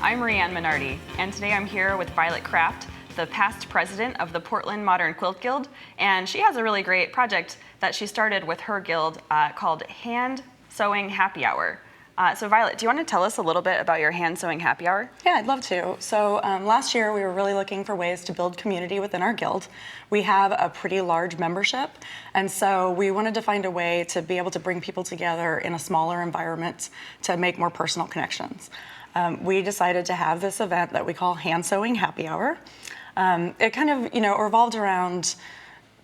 I'm Marianne Minardi, and today I'm here with Violet Kraft, the past president of the Portland Modern Quilt Guild, and she has a really great project that she started with her guild called Hand Sewing Happy Hour. So Violet, do you want to tell us a little bit about your hand sewing happy hour? Yeah, I'd love to. So last year we were really looking for ways to build community within our guild. We have a pretty large membership, and so we wanted to find a way to be able to bring people together in a smaller environment to make more personal connections. We decided to have this event that we call Hand Sewing Happy Hour. It kind of, revolved around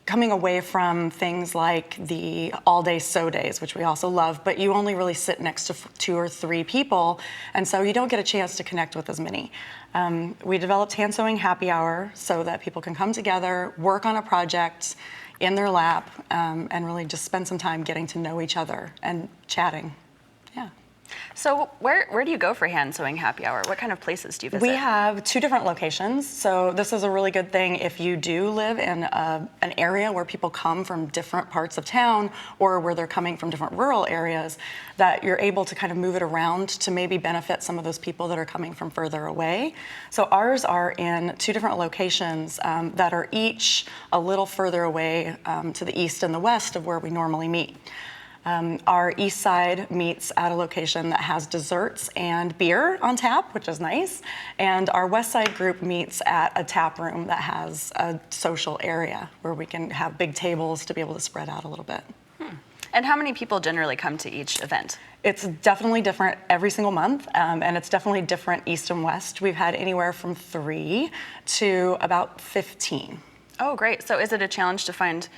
coming away from things like the all-day sew days, which we also love, but you only really sit next to 2 or 3 people, and so you don't get a chance to connect with as many. We developed Hand Sewing Happy Hour so that people can come together, work on a project in their lap, and really just spend some time getting to know each other and chatting. Yeah. So where do you go for hand sewing happy hour? What kind of places do you visit? We have 2 different locations, so this is a really good thing if you do live in an area where people come from different parts of town or where they're coming from different rural areas, that you're able to kind of move it around to maybe benefit some of those people that are coming from further away. So ours are in 2 different locations that are each a little further away to the east and the west of where we normally meet. Our east side meets at a location that has desserts and beer on tap, which is nice. And our west side group meets at a tap room that has a social area where we can have big tables to be able to spread out a little bit. And how many people generally come to each event? It's definitely different every single month, and it's definitely different east and west. We've had anywhere from 3 to about 15. Oh, great. So was it a challenge to find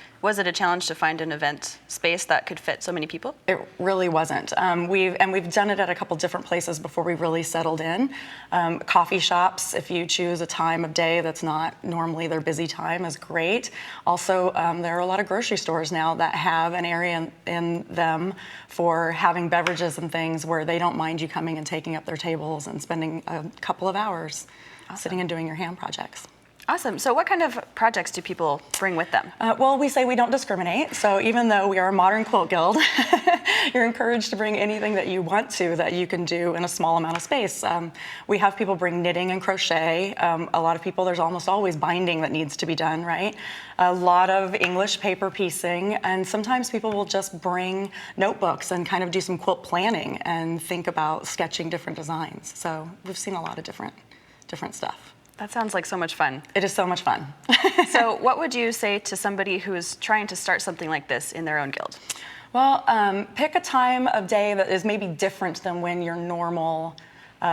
an event space that could fit so many people? It really wasn't. We've done it at a couple different places before we really settled in. Coffee shops, if you choose a time of day that's not normally their busy time, is great. Also, there are a lot of grocery stores now that have an area in them for having beverages and things where they don't mind you coming and taking up their tables and spending a couple of hours sitting and doing your hand projects. Awesome. So what kind of projects do people bring with them? Well, we say we don't discriminate. So even though we are a modern quilt guild, you're encouraged to bring anything that you want to that you can do in a small amount of space. We have people bring knitting and crochet. A lot of people, there's almost always binding that needs to be done, right? A lot of English paper piecing. And sometimes people will just bring notebooks and kind of do some quilt planning and think about sketching different designs. So we've seen a lot of different stuff. That sounds like so much fun. It is so much fun. So what would you say to somebody who is trying to start something like this in their own guild? Well, pick a time of day that is maybe different than when your normal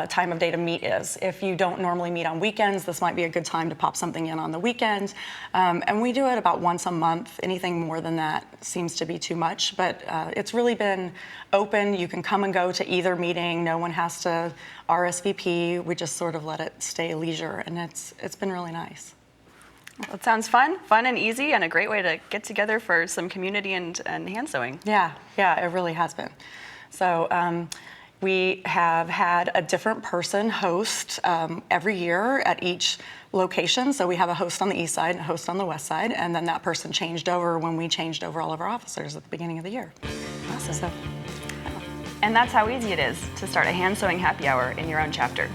time of day to meet is. If you don't normally meet on weekends, this might be a good time to pop something in on the weekend. And we do it about once a month. Anything more than that seems to be too much, but it's really been open. You can come and go to either meeting. No one has to RSVP. We just sort of let it stay leisure, and it's been really nice. Well, it sounds fun and easy, and a great way to get together for some community and hand sewing. Yeah, it really has been. So we have had a different person host every year at each location. So we have a host on the east side and a host on the west side, and then that person changed over when we changed over all of our officers at the beginning of the year. Awesome. And that's how easy it is to start a hand sewing happy hour in your own chapter.